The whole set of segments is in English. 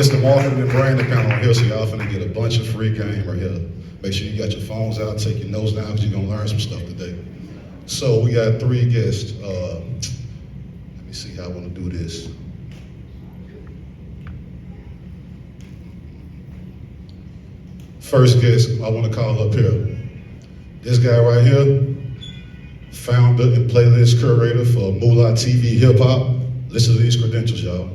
It's the marketing and branding panel on here, so y'all finna get a bunch of free game right here. Make sure you got your phones out, take your notes down, because you're gonna learn some stuff today. So we got 3 guests. Let me see how I wanna do this. First guest I wanna call up here. This guy right here, founder and playlist curator for Moolah TV Hip Hop. Listen to these credentials, y'all.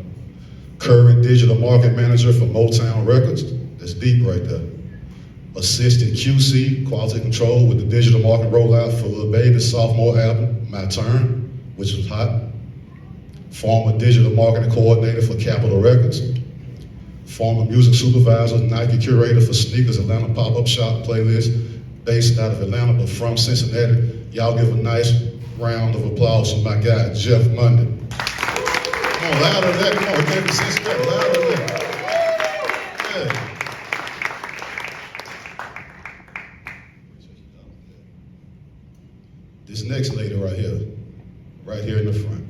Current digital market manager for Motown Records. That's deep right there. Assistant QC, quality control with the digital market rollout for Lil Baby's sophomore album, My Turn, which was hot. Former digital marketing coordinator for Capitol Records. Former music supervisor, Nike curator for Sneakers Atlanta pop-up shop playlist, based out of Atlanta but from Cincinnati. Y'all give a nice round of applause for my guy, Jeff Mundy. Come on, louder than that. Come on, give me Cincinnati, louder than that. Yeah. This next lady right here in the front.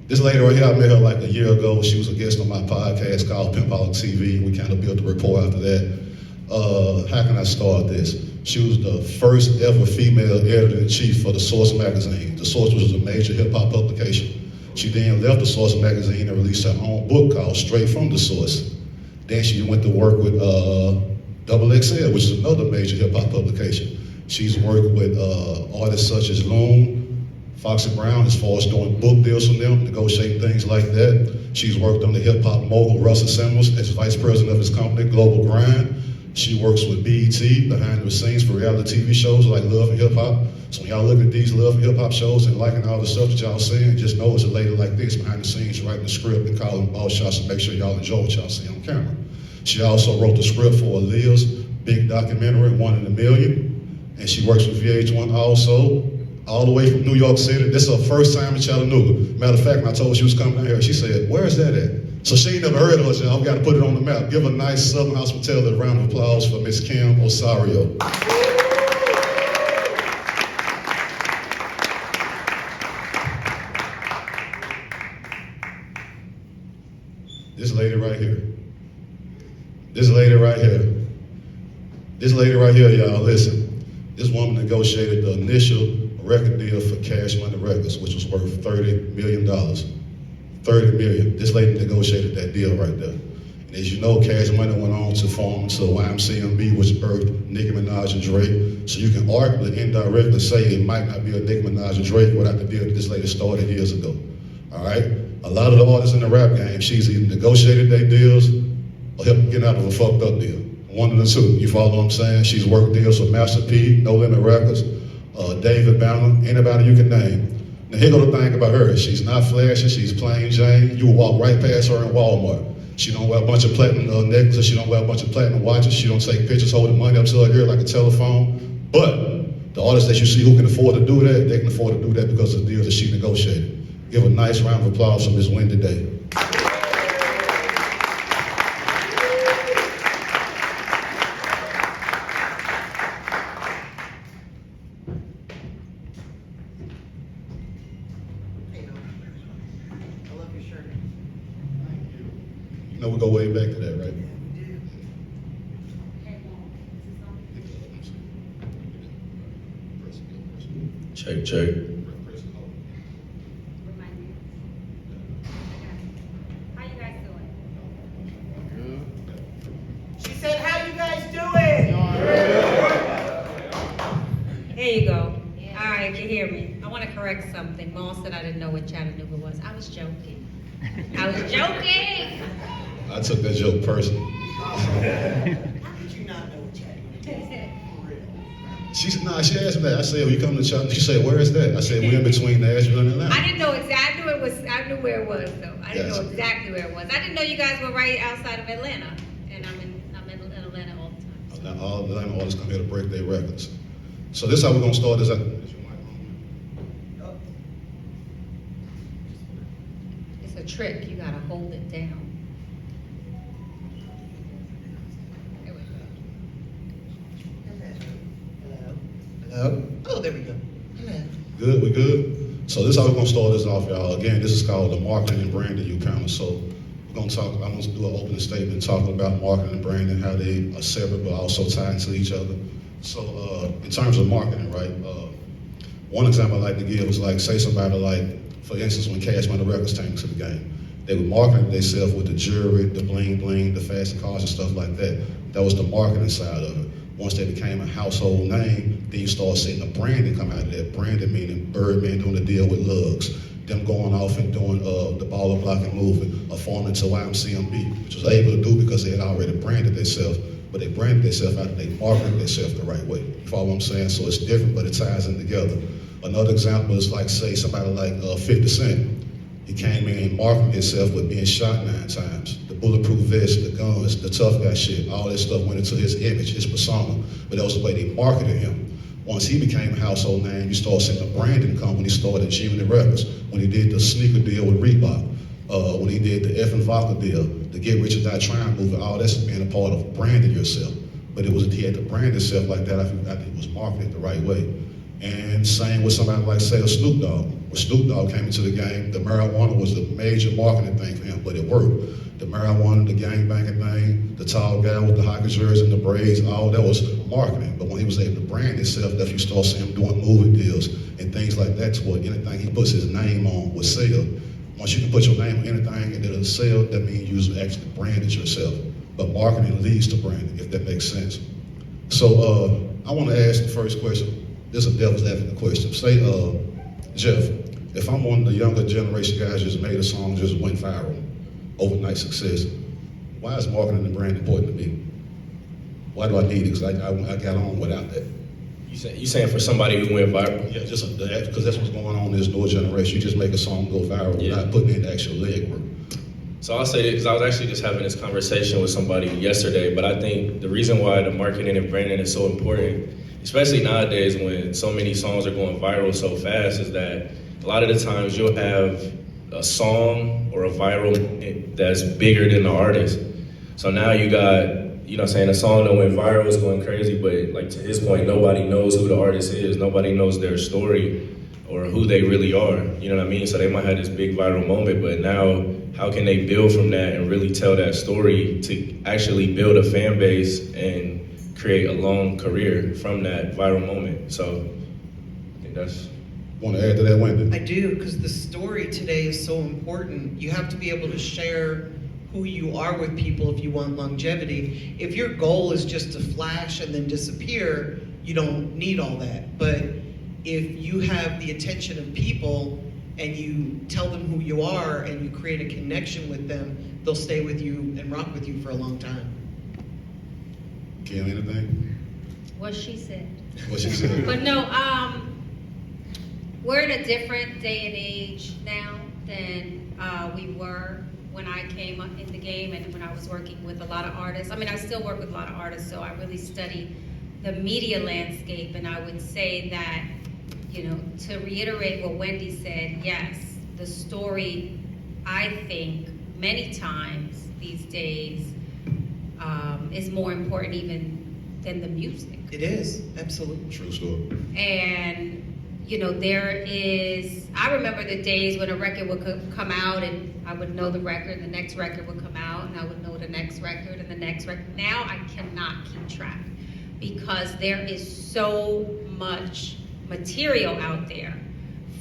This lady right here, I met her like a year ago. She was a guest on my podcast called Pimp TV. We kind of built a rapport after that. How can I start this? She was the first ever female editor-in-chief for The Source magazine. The Source was a major hip-hop publication. She then left The Source magazine and released her own book called Straight From The Source. Then she went to work with XXL, which is another major hip-hop publication. She's worked with artists such as Loon, Foxy Brown, as far as doing book deals from them, negotiating things like that. She's worked on the hip-hop mogul Russell Simmons as vice president of his company, Global Grind. She works with BET behind the scenes for reality TV shows like Love and Hip Hop. So when y'all look at these Love and Hip Hop shows and liking all the stuff that y'all seeing, just know it's a lady like this behind the scenes writing the script and calling boss shots to make sure y'all enjoy what y'all see on camera. She also wrote the script for Aaliyah's big documentary, 1 in a Million. And she works with VH1 also, all the way from New York City. This is her first time in Chattanooga. Matter of fact, when I told her she was coming down here, she said, "Where is that at?" So she ain't never heard of us, y'all. We got to put it on the map. Give a nice Southern hospitality round of applause for Miss Kim Osorio. This lady right here. This lady right here. This lady right here, y'all, listen. This woman negotiated the initial record deal for Cash Money Records, which was worth $30 million. $30 million. This lady negotiated that deal right there. And as you know, Cash Money went on to form into YMCMB, which birthed Nicki Minaj and Drake. So you can arguably indirectly say it might not be a Nicki Minaj and Drake without the deal that this lady started years ago. All right? A lot of the artists in the rap game, she's either negotiated their deals or helped get out of a fucked up deal. One of the two, you follow what I'm saying? She's worked deals with Master P, No Limit Records, David Banner, anybody you can name. Now here go the thing about her. She's not flashy, she's plain Jane. You will walk right past her in Walmart. She don't wear a bunch of platinum necklaces, she don't wear a bunch of platinum watches, she don't take pictures holding money up to her ear like a telephone. But the artists that you see who can afford to do that, they can afford to do that because of the deals that she negotiated. Give a nice round of applause for Ms. Wendy today. You know, we go way back to that, right? Check, check. How you guys doing? She said, "How you guys doing?" There you go. All right, you hear me. I want to correct something. Maal said I didn't know what Chattanooga was. I was joking. I was joking. I took that joke personally. How did you not know what Chattanooga is? For real. She asked me that. I said, "Well, you come to Chattanooga?" She said, "Where is that?" I said, "We're in between Nashville and Atlanta." I didn't know exactly where it was. I knew where it was though. I didn't Yes. know exactly where it was. I didn't know you guys were right outside of Atlanta, and I'm in Atlanta all the time. Now, all the Atlanta artists come here to break their records. So this is how we're gonna start this. It's a trick. You gotta hold it down. There we go. Hello? Oh, there we go. Hello. Good, we good? So this is how we're gonna start this off, y'all. Again, this is called the Marketing and Branding U panel. So I'm going to do an opening statement talking about marketing and branding, how they are separate but also tied to each other. So in terms of marketing, right, one example I like to give is like, say somebody like, for instance, when Cash Money Records came to the game, they were marketing themselves with the jewelry, the bling bling, the fancy cars and stuff like that. That was the marketing side of it. Once they became a household name, then you start seeing the branding come out of that. Branding meaning Birdman doing the deal with Lugs, them going off and doing the baller blocking movement, or forming to YMCMB, which was able to do because they had already branded themselves, but they branded themselves out, they marketed themselves the right way. You follow what I'm saying? So it's different, but it ties in together. Another example is like, say, somebody like 50 Cent. He came in and marketed himself with being shot 9 times. The bulletproof vest, the guns, the tough guy shit, all that stuff went into his image, his persona, but that was the way they marketed him. Once he became a household name, you start seeing the branding come when he started G-Unit Records, when he did the sneaker deal with Reebok, when he did the F and Vodka deal, the Get Rich or Die Trying movement, all that's being a part of branding yourself. But it was, he had to brand himself like that. I think it was marketed the right way. And same with somebody like, say, a Snoop Dogg. When Snoop Dogg came into the game, the marijuana was the major marketing thing for him, but it worked. The marijuana, the gangbanging thing, the tall guy with the hockey jersey and the braids, all that was marketing. But when he was able to brand himself, that's you start seeing him doing movie deals and things like that, to where anything he puts his name on will sell. Once you can put your name on anything and it'll sell, that means you actually branded yourself. But marketing leads to branding, if that makes sense. So I want to ask the first question. This is a devil's advocate question. Say, Jeff, if I'm one of the younger generation guys just made a song, just went viral, overnight success, why is marketing and brand important to me? Why do I need it? Because I got on without that. You saying for somebody who went viral? Yeah, just because that's what's going on in this newer generation. You just make a song go viral without putting in the actual legwork. So I'll say it because I was actually just having this conversation with somebody yesterday, but I think the reason why the marketing and branding is so important, especially nowadays when so many songs are going viral so fast, is that a lot of the times you'll have a song or a viral hit that's bigger than the artist. So now you got, you know what I'm saying, a song that went viral is going crazy, but like to his point, nobody knows who the artist is, nobody knows their story or who they really are, you know what I mean? So they might have this big viral moment, but now how can they build from that and really tell that story to actually build a fan base and create a long career from that viral moment? So I think that's... Want to add to that, Wendy? I do, because the story today is so important. You have to be able to share who you are with people if you want longevity. If your goal is just to flash and then disappear, you don't need all that. But if you have the attention of people and you tell them who you are and you create a connection with them, they'll stay with you and rock with you for a long time. Kim, anything? What she said. What she said? But no, we're in a different day and age now than we were when I came up in the game and when I was working with a lot of artists. I mean, I still work with a lot of artists, so I really study the media landscape, and I would say that, you know, to reiterate what Wendy said, yes, the story, I think, many times these days is more important even than the music. It is, absolutely. True story. And, you know, I remember the days when a record would come out and I would know the record, the next record would come out, and I would know the next record and the next record. Now I cannot keep track because there is so much material out there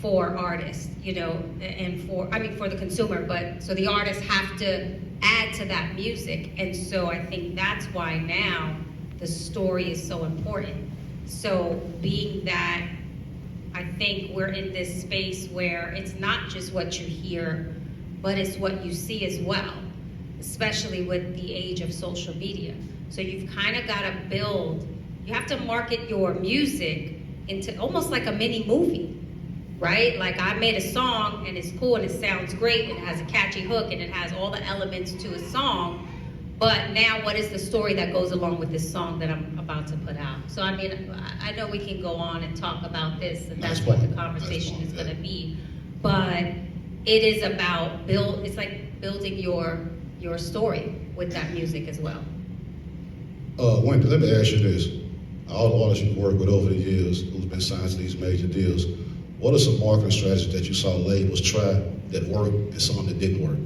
for artists, you know, and for the consumer, but so the artists have to add to that music. And so I think that's why now the story is so important. So being that I think we're in this space where it's not just what you hear, but it's what you see as well, especially with the age of social media. So you've kind of got to you have to market your music into almost like a mini movie, right? Like I made a song and it's cool and it sounds great and it has a catchy hook and it has all the elements to a song, but now what is the story that goes along with this song that I'm about to put out? So I mean, I know we can go on and talk about this and that's what the conversation is gonna be, but it is about it's like building your story with that music as well. Wendy, let me ask you this. All the artists you've worked with over the years who've been signed to these major deals, what are some marketing strategies that you saw labels try that worked and some that didn't work?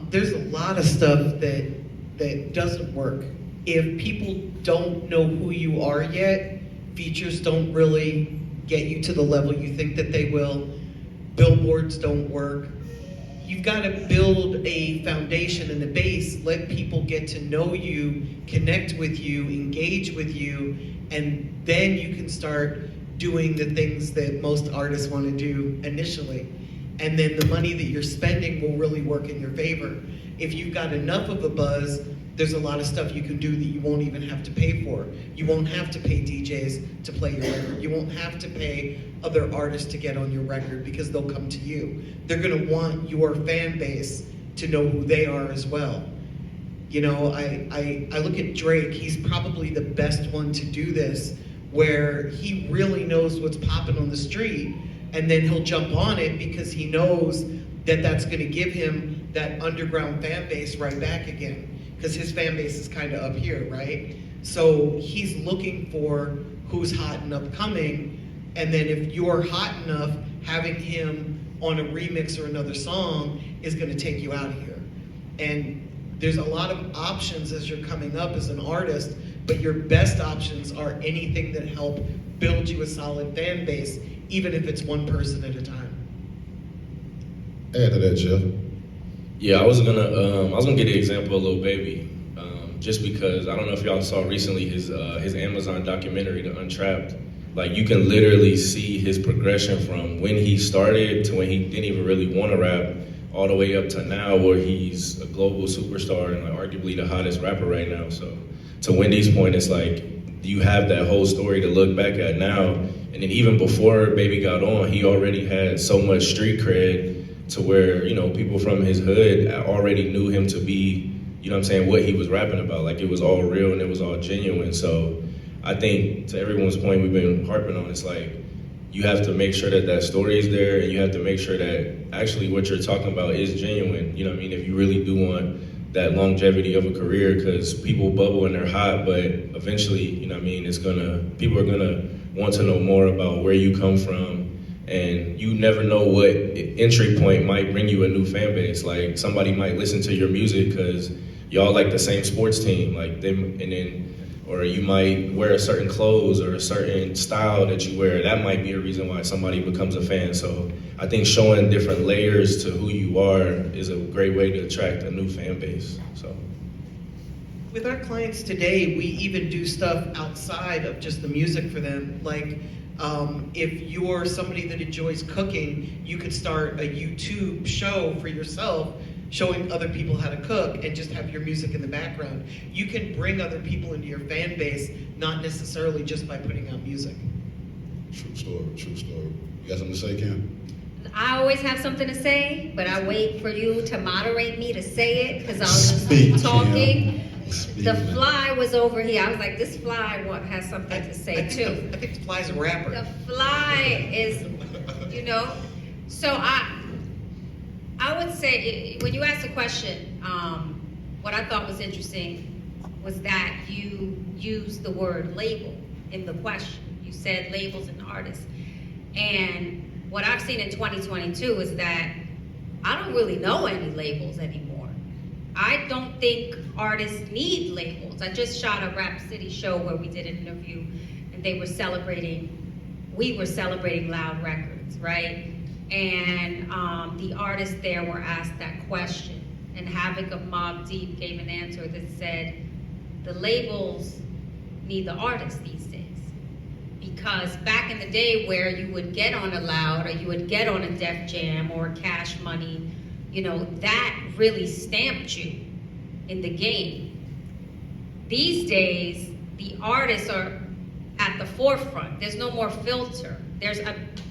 There's a lot of stuff that doesn't work. If people don't know who you are yet, features don't really get you to the level you think that they will. Billboards don't work. You've got to build a foundation and a base, let people get to know you, connect with you, engage with you, and then you can start doing the things that most artists want to do initially. And then the money that you're spending will really work in your favor. If you've got enough of a buzz, there's a lot of stuff you can do that you won't even have to pay for. You won't have to pay DJs to play your record. You won't have to pay other artists to get on your record because they'll come to you. They're gonna want your fan base to know who they are as well. You know, I look at Drake, he's probably the best one to do this, where he really knows what's popping on the street, and then he'll jump on it because he knows that that's gonna give him that underground fan base right back again. Because his fan base is kind of up here, right? So he's looking for who's hot and upcoming, and then if you're hot enough, having him on a remix or another song is gonna take you out of here. And there's a lot of options as you're coming up as an artist, but your best options are anything that help build you a solid fan base, even if it's one person at a time. Add to that, Jeff. Yeah, I was gonna get the example of Lil Baby, just because I don't know if y'all saw recently his Amazon documentary, The Untrapped. Like, you can literally see his progression from when he started to when he didn't even really want to rap, all the way up to now where he's a global superstar and like arguably the hottest rapper right now. So to Wendy's point, it's like you have that whole story to look back at now, and then even before Baby got on, he already had so much street cred to where, you know, people from his hood already knew him to be, you know what I'm saying, what he was rapping about. Like, it was all real and it was all genuine. So I think, to everyone's point we've been harping on, it's like, you have to make sure that that story is there, and you have to make sure that actually what you're talking about is genuine. You know what I mean? If you really do want that longevity of a career, because people bubble and they're hot, but eventually, you know what I mean, people are gonna want to know more about where you come from. And you never know what entry point might bring you a new fan base. Like, somebody might listen to your music because y'all like the same sports team, like them, and then, or you might wear a certain clothes or a certain style that you wear. That might be a reason why somebody becomes a fan. So I think showing different layers to who you are is a great way to attract a new fan base. So. With our clients today, we even do stuff outside of just the music for them. Like, if you're somebody that enjoys cooking, you could start a YouTube show for yourself showing other people how to cook and just have your music in the background. You can bring other people into your fan base, not necessarily just by putting out music. True story, true story. You got something to say, Kim? I always have something to say, but I wait for you to moderate me to say it because I was just Speak, talking. Speak, The man. fly was over here. I was like, this fly has something to say too. I think the fly's a rapper. The fly is, you know. So I would say, when you asked the question, what I thought was interesting was that you used the word label in the question. You said labels and artists. And what I've seen in 2022 is that I don't really know any labels anymore. I don't think artists need labels. I just shot a Rap City show where we did an interview, and we were celebrating Loud Records, right? And the artists there were asked that question, and Havoc of Mobb Deep gave an answer that said, the labels need the artists these days. Because back in the day where you would get on a Loud, or you would get on a Def Jam or Cash Money, you know, that really stamped you in the game. These days, the artists are at the forefront. There's no more filter. There's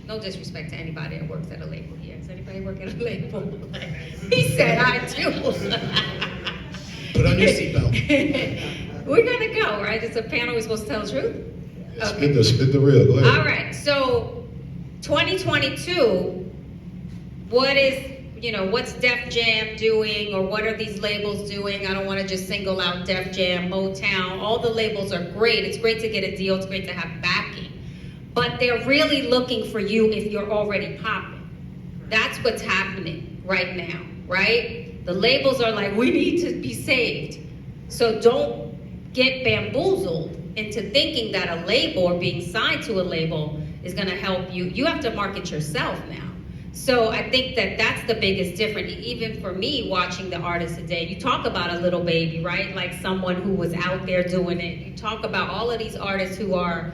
no disrespect to anybody that works at a label here. Does anybody work at a label? He said, I do. Put on your seatbelt. We're gonna go, right? It's a panel, we're supposed to tell the truth? Okay. Spit the real, go ahead. All right, so 2022, what's Def Jam doing, or what are these labels doing? I don't want to just single out Def Jam, Motown. All the labels are great. It's great to get a deal. It's great to have backing. But they're really looking for you if you're already popping. That's what's happening right now, right? The labels are like, we need to be saved. So don't get bamboozled into thinking that a label or being signed to a label is gonna help you. You have to market yourself now. So I think that that's the biggest difference. Even for me, watching the artists today, you talk about a little baby, right? Like someone who was out there doing it. You talk about all of these artists who are,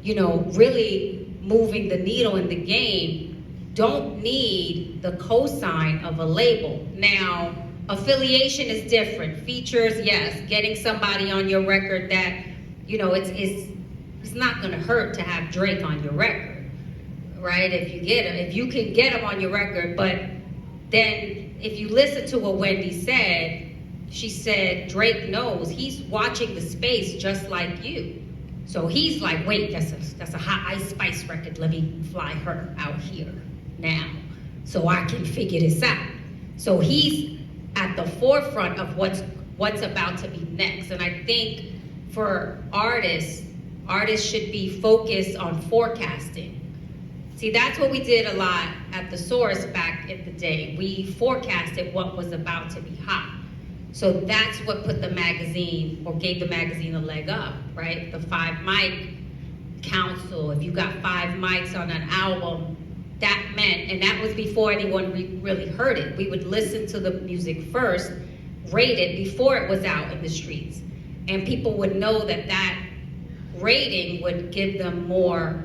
you know, really moving the needle in the game, don't need the cosign of a label. Now, affiliation is different. Features, yes. Getting somebody on your record that, you know, it's not gonna hurt to have Drake on your record. Right, if you can get them on your record, but then if you listen to what Wendy said, she said Drake knows he's watching the space just like you. So he's like, wait, that's a hot Ice Spice record. Let me fly her out here now, so I can figure this out. So he's at the forefront of what's about to be next. And I think for artists should be focused on forecasting. See, that's what we did a lot at The Source back in the day. We forecasted what was about to be hot. So that's what put the magazine, or gave the magazine a leg up, right? The 5 mic council, if you got 5 mics on an album, that meant, and that was before anyone really heard it. We would listen to the music first, rate it before it was out in the streets. And people would know that rating would give them more,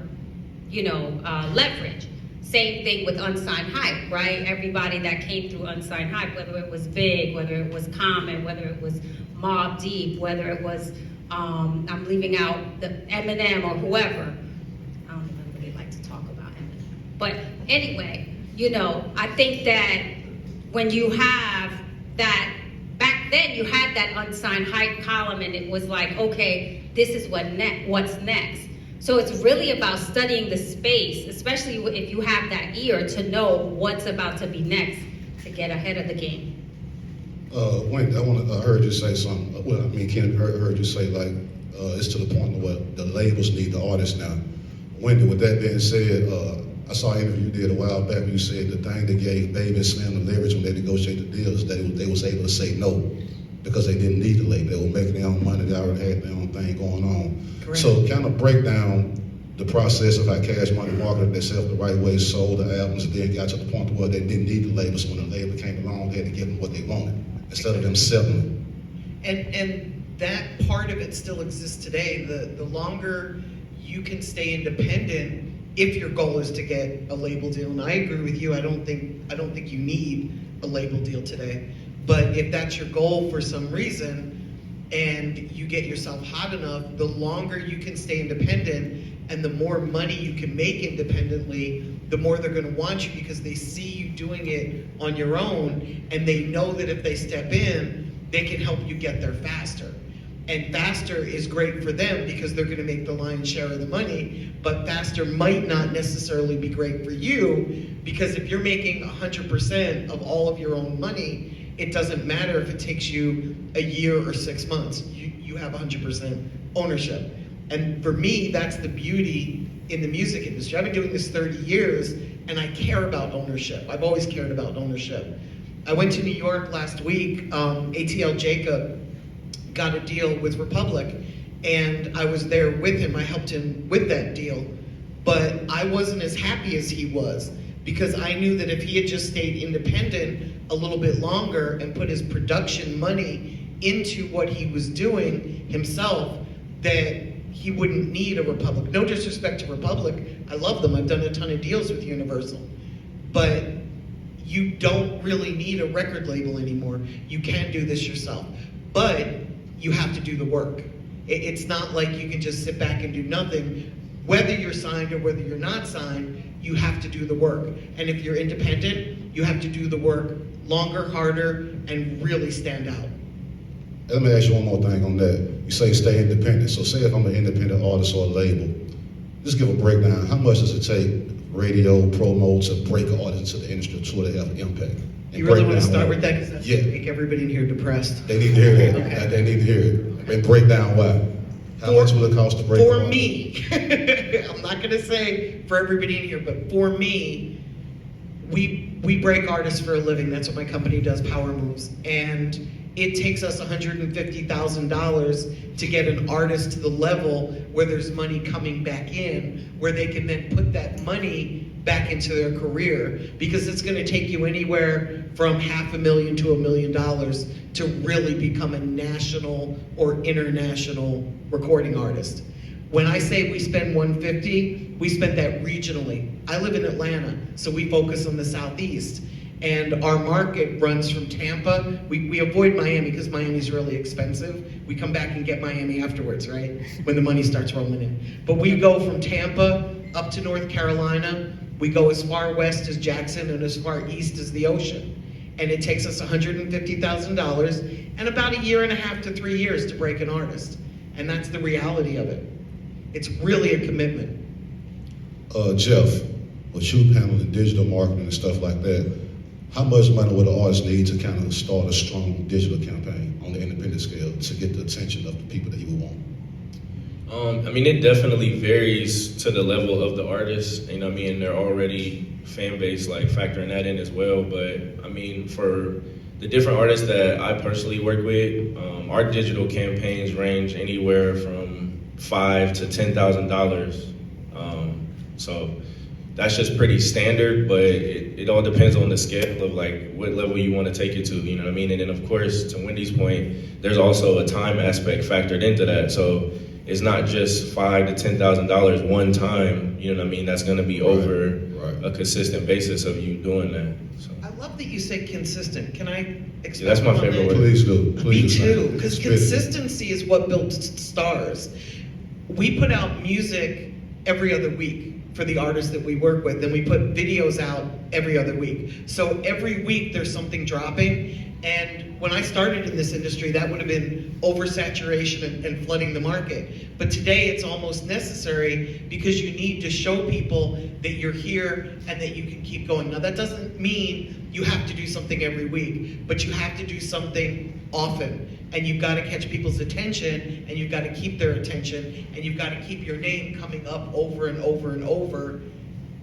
you know, leverage. Same thing with Unsigned Hype, right? Everybody that came through Unsigned Hype, whether it was Big, whether it was Common, whether it was Mobb Deep, whether it was, I'm leaving out the Eminem or whoever. I don't even really like to talk about Eminem. But anyway, you know, I think that when you have that, back then you had that Unsigned Hype column and it was like, okay, this is what's next. So it's really about studying the space, especially if you have that ear to know what's about to be next to get ahead of the game. Wendy, I heard you say something. Well, I mean, Ken, heard you say like it's to the point where the labels need the artists now. Wendy, with that being said, I saw an interview you did a while back where you said the thing that gave Baby and Slim the leverage when they negotiated the deals, they was able to say no because they didn't need the label. They were making their own money. They already had their own thing going on. Correct. So kind of break down the process of how Cash Money marketed themselves the right way, sold the albums, and then got to the point where they didn't need the labels. When the label came along, they had to give them what they wanted instead of them selling. And that part of it still exists today. The longer you can stay independent, if your goal is to get a label deal, and I agree with you, I don't think you need a label deal today. But if that's your goal for some reason, and you get yourself hot enough, the longer you can stay independent and the more money you can make independently, the more they're gonna want you because they see you doing it on your own and they know that if they step in, they can help you get there faster. And faster is great for them because they're gonna make the lion's share of the money, but faster might not necessarily be great for you because if you're making 100% of all of your own money, it doesn't matter if it takes you a year or 6 months. You have 100% ownership. And for me, that's the beauty in the music industry. I've been doing this 30 years, and I care about ownership. I've always cared about ownership. I went to New York last week. ATL Jacob got a deal with Republic, and I was there with him. I helped him with that deal. But I wasn't as happy as he was because I knew that if he had just stayed independent a little bit longer and put his production money into what he was doing himself, that he wouldn't need a Republic. No disrespect to Republic, I love them. I've done a ton of deals with Universal. But you don't really need a record label anymore. You can do this yourself. But you have to do the work. It's not like you can just sit back and do nothing. Whether you're signed or whether you're not signed, you have to do the work. And if you're independent, you have to do the work longer, harder, and really stand out. Let me ask you one more thing on that. You say stay independent. So say if I'm an independent artist or a label, just give a breakdown. How much does it take radio, promo to break an artist into the industry to where they have an impact? And you really want to start with that? Because that's going to make everybody in here depressed. They need to hear that. Okay. They need to hear it. And break down why. How much will it cost to break an artist? For me, I'm not going to say for everybody in here, but for me, we we break artists for a living. That's what my company does, Power Moves. And it takes us $150,000 to get an artist to the level where there's money coming back in, where they can then put that money back into their career, because it's going to take you anywhere from $500,000 to $1 million to really become a national or international recording artist. When I say we spend 150, we spend that regionally. I live in Atlanta, so we focus on the Southeast. And our market runs from Tampa. We avoid Miami because Miami's really expensive. We come back and get Miami afterwards, right? When the money starts rolling in. But we go from Tampa up to North Carolina. We go as far west as Jackson and as far east as the ocean. And it takes us $150,000 and about 1.5 to 3 years to break an artist. And that's the reality of it. It's really a commitment. Jeff, with you handling digital marketing and stuff like that, how much money would an artist need to kind of start a strong digital campaign on the independent scale to get the attention of the people that you would want? I mean, it definitely varies to the level of the artist. You know what I mean? They're already fan base, like factoring that in as well. But I mean, for the different artists that I personally work with, our digital campaigns range anywhere from $5,000 to $10,000. So that's just pretty standard, but it all depends on the scale of like what level you want to take it to, you know what I mean? And then of course, to Wendy's point, there's also a time aspect factored into that. So it's not just $5,000 to $10,000 one time, you know what I mean? That's going to be over a consistent basis of you doing that. So. I love that you say consistent. Can I expand? Yeah, that's my favorite word. Please do. Me too, because consistency is what built stars. We put out music every other week for the artists that we work with, and we put videos out every other week. So every week there's something dropping. And when I started in this industry, that would have been oversaturation and flooding the market. But today it's almost necessary because you need to show people that you're here and that you can keep going. Now that doesn't mean you have to do something every week, but you have to do something often. And you've got to catch people's attention, and you've got to keep their attention, and you've got to keep your name coming up over and over and over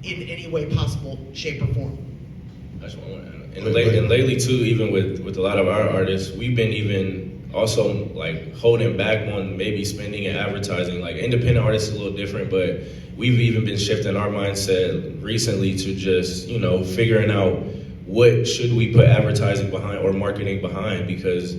in any way possible, shape, or form. That's what I want to add. And lately too, even with a lot of our artists, we've been even also like holding back on maybe spending and advertising. Like independent artists is a little different, but we've even been shifting our mindset recently to just, you know, figuring out what should we put advertising behind or marketing behind, because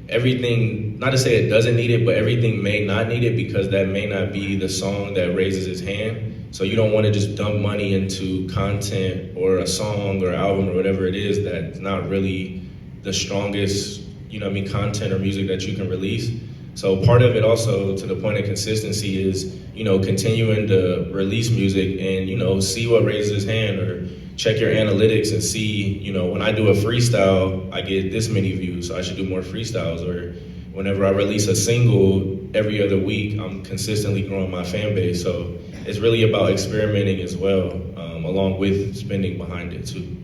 everything, not to say it doesn't need it, but everything may not need it because that may not be the song that raises its hand. So you don't want to just dump money into content or a song or album or whatever it is that's not really the strongest, you know what I mean, content or music that you can release. So part of it also, to the point of consistency, is, you know, continuing to release music and, you know, see what raises its hand, or check your analytics and see, you know, when I do a freestyle, I get this many views, so I should do more freestyles. Or whenever I release a single every other week, I'm consistently growing my fan base. So it's really about experimenting as well, along with spending behind it too.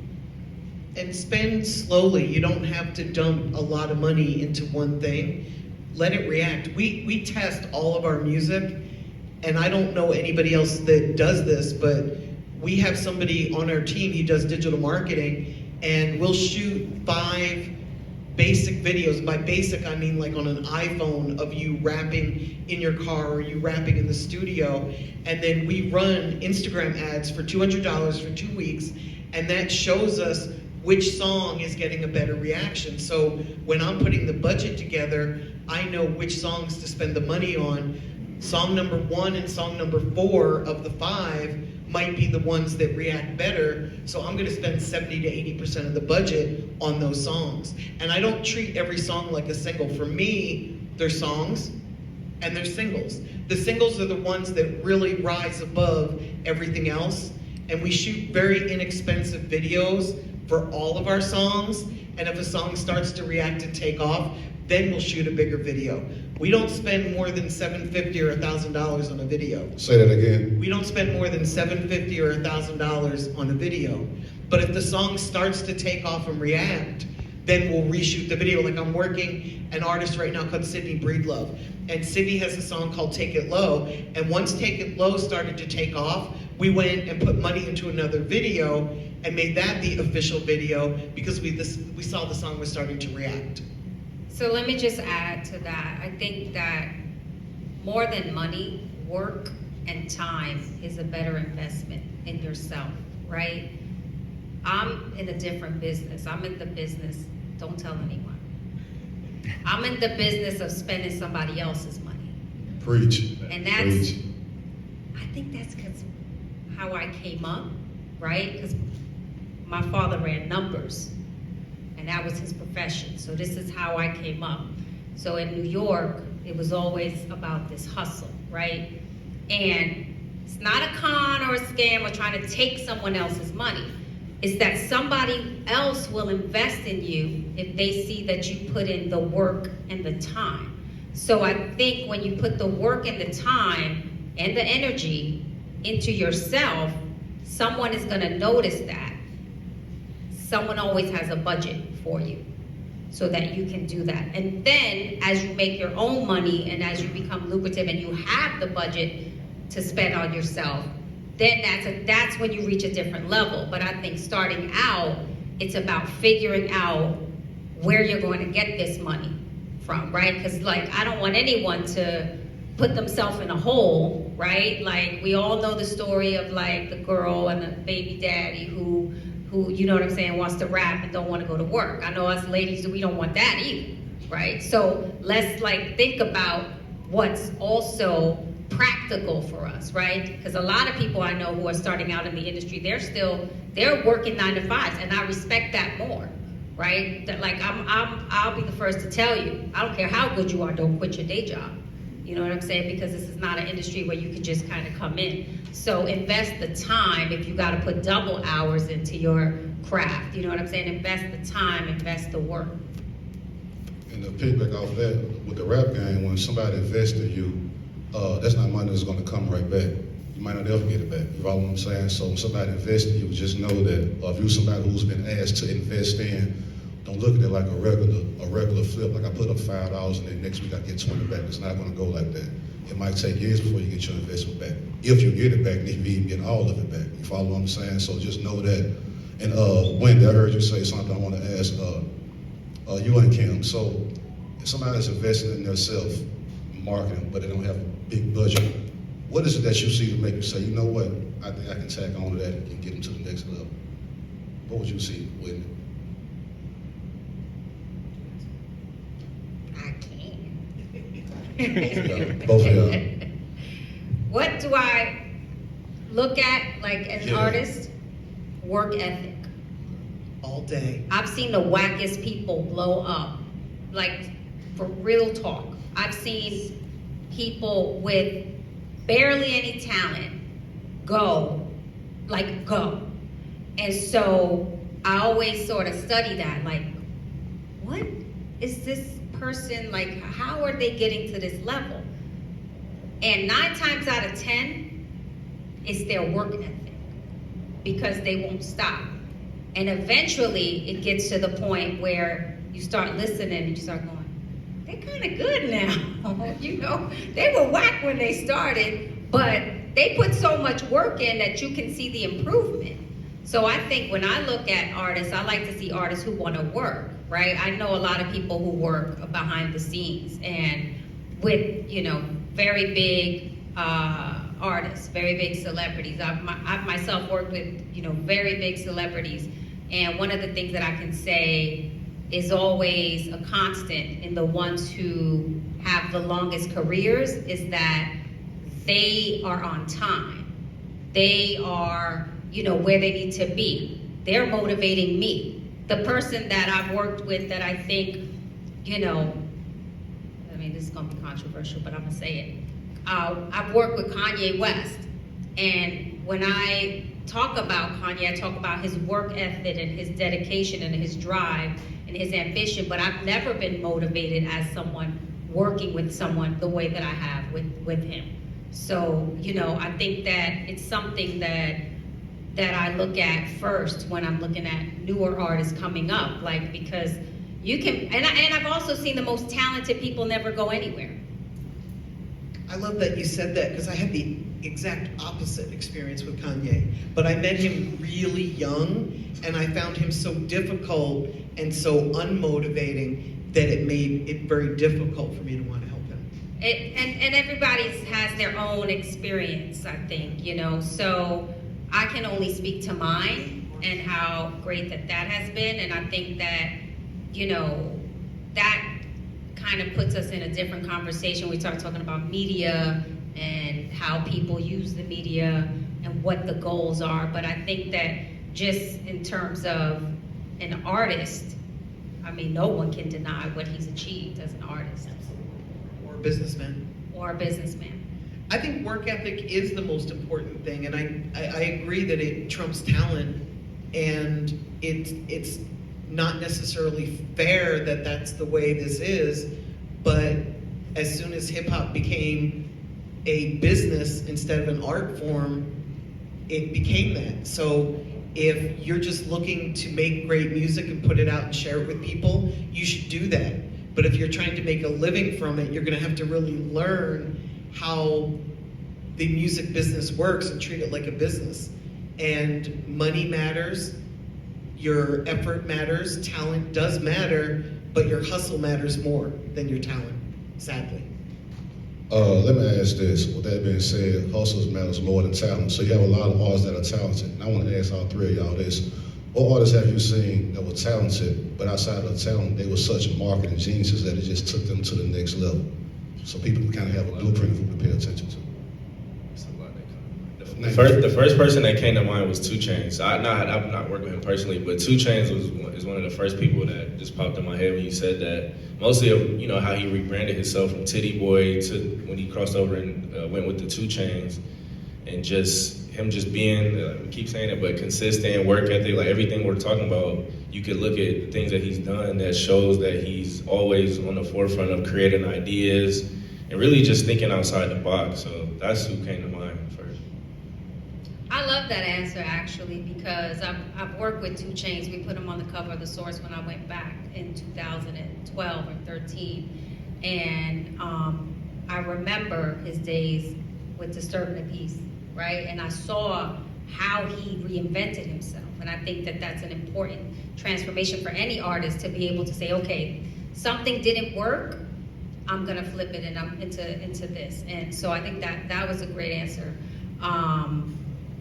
And spend slowly. You don't have to dump a lot of money into one thing. Let it react. We test all of our music, and I don't know anybody else that does this, but we have somebody on our team who does digital marketing, and we'll shoot 5 basic videos. By basic, I mean like on an iPhone, of you rapping in your car or you rapping in the studio. And then we run Instagram ads for $200 for 2 weeks, and that shows us which song is getting a better reaction. So when I'm putting the budget together, I know which songs to spend the money on. Song number 1 and song number 4 of the 5 might be the ones that react better, so I'm gonna spend 70 to 80% of the budget on those songs. And I don't treat every song like a single. For me, they're songs and they're singles. The singles are the ones that really rise above everything else, and we shoot very inexpensive videos for all of our songs, and if a song starts to react and take off, then we'll shoot a bigger video. We don't spend more than $750 or $1,000 on a video. Say that again. We don't spend more than $750 or $1,000 on a video. But if the song starts to take off and react, then we'll reshoot the video. Like, I'm working an artist right now called Sydney Breedlove. And Sydney has a song called Take It Low. And once Take It Low started to take off, we went and put money into another video and made that the official video because we saw the song was starting to react. So let me just add to that. I think that more than money, work and time is a better investment in yourself, right? I'm in a different business. I'm in the business, don't tell anyone. I'm in the business of spending somebody else's money. Preach. And that's, Preach. I think that's because how I came up, right? Because my father ran numbers, and that was his profession. So this is how I came up. So in New York, it was always about this hustle, right? And it's not a con or a scam or trying to take someone else's money. It's that somebody else will invest in you if they see that you put in the work and the time. So I think when you put the work and the time and the energy into yourself, someone is gonna notice that. Someone always has a budget for you so that you can do that. And then as you make your own money and as you become lucrative and you have the budget to spend on yourself, then that's when you reach a different level. But I think starting out, it's about figuring out where you're going to get this money from, right? Because like, I don't want anyone to put themselves in a hole, right? Like, we all know the story of like the girl and the baby daddy who, you know what I'm saying, wants to rap and don't want to go to work. I know us ladies, we don't want that either, right? So let's like think about what's also practical for us, right? Because a lot of people I know who are starting out in the industry, they're working 9 to 5s, and I respect that more, right? That like I'll be the first to tell you, I don't care how good you are, don't quit your day job. You know what I'm saying? Because this is not an industry where you can just kind of come in. So invest the time if you got to put double hours into your craft. You know what I'm saying? Invest the time, invest the work. And to piggyback off that, with the rap game, when somebody invests in you, that's not money that's going to come right back. You might not ever get it back. You follow what I'm saying? So when somebody invests in you, just know that if you're somebody who's been asked to invest in, don't look at it like a regular flip, like I put up $5 and then next week I get 20 back. It's not going to go like that. It might take years before you get your investment back. If you get it back, and if you even get all of it back. You follow what I'm saying? So just know that. And Wendy, I heard you say something I want to ask you and Kim. So if somebody's investing in themselves, marketing, but they don't have a big budget, what is it that you see to make you say, you know what, I think I can tack on to that and get them to the next level? What would you see, Wendy? I can't. Yeah, both of y'all. What do I look at, like, as an artist? Work ethic. All day. I've seen the wackest people blow up, like, for real talk. I've seen people with barely any talent go. And so I always sort of study that, like, what is this person, like, how are they getting to this level? And 9 times out of 10, it's their work ethic, because they won't stop. And eventually it gets to the point where you start listening and you start going, they're kind of good now. You know, they were whack when they started, but they put so much work in that you can see the improvement. So I think when I look at artists, I like to see artists who want to work, right? I know a lot of people who work behind the scenes and with, you know, very big artists, very big celebrities. I've myself worked with, you know, very big celebrities. And one of the things that I can say is always a constant in the ones who have the longest careers is that they are on time. They are, you know, where they need to be. They're motivating me. The person that I've worked with that I think, you know, I mean, this is gonna be controversial, but I'm gonna say it. I've worked with Kanye West, and when I talk about Kanye, I talk about his work ethic and his dedication and his drive and his ambition, but I've never been motivated as someone working with someone the way that I have with him. So, you know, I think that it's something that I look at first when I'm looking at newer artists coming up, like, because you can, and I've also seen the most talented people never go anywhere. I love that you said that because I had the exact opposite experience with Kanye. But I met him really young, and I found him so difficult and so unmotivating that it made it very difficult for me to want to help him. And everybody has their own experience, I think, you know. So I can only speak to mine and how great that has been. And I think that, you know, that kind of puts us in a different conversation. We start talking about media and how people use the media and what the goals are. But I think that just in terms of an artist, I mean, no one can deny what he's achieved as an artist. Or a businessman. Or a businessman. I think work ethic is the most important thing, and I agree that it trumps talent, and it's not necessarily fair that that's the way this is, but as soon as hip-hop became a business instead of an art form, it became that. So if you're just looking to make great music and put it out and share it with people, you should do that. But if you're trying to make a living from it, you're gonna have to really learn how the music business works and treat it like a business. And money matters, your effort matters, talent does matter, but your hustle matters more than your talent, sadly. Let me ask this. With that being said, hustles matters more than talent. So you have a lot of artists that are talented. And I want to ask all three of y'all this. What artists have you seen that were talented, but outside of the talent, they were such marketing geniuses that it just took them to the next level? So people can kind of have a blueprint for them to pay attention to. The first person that came to mind was 2 Chainz. I'm not working with him personally, but 2 Chainz is one of the first people that just popped in my head when you said that. Mostly of, you know, how he rebranded himself from Titty Boy to when he crossed over and went with the 2 Chainz, and just him just being, we keep saying it, but consistent, work ethic, like everything we're talking about. You could look at the things that he's done that shows that he's always on the forefront of creating ideas and really just thinking outside the box. So that's who came to mind first. I love that answer, actually, because I've worked with 2 Chainz. We put him on the cover of The Source when I went back in 2012 or 13. And I remember his days with Disturbing the Peace, right? And I saw how he reinvented himself. And I think that that's an important transformation for any artist to be able to say, okay, something didn't work, I'm gonna flip it and I'm into this. And so I think that was a great answer.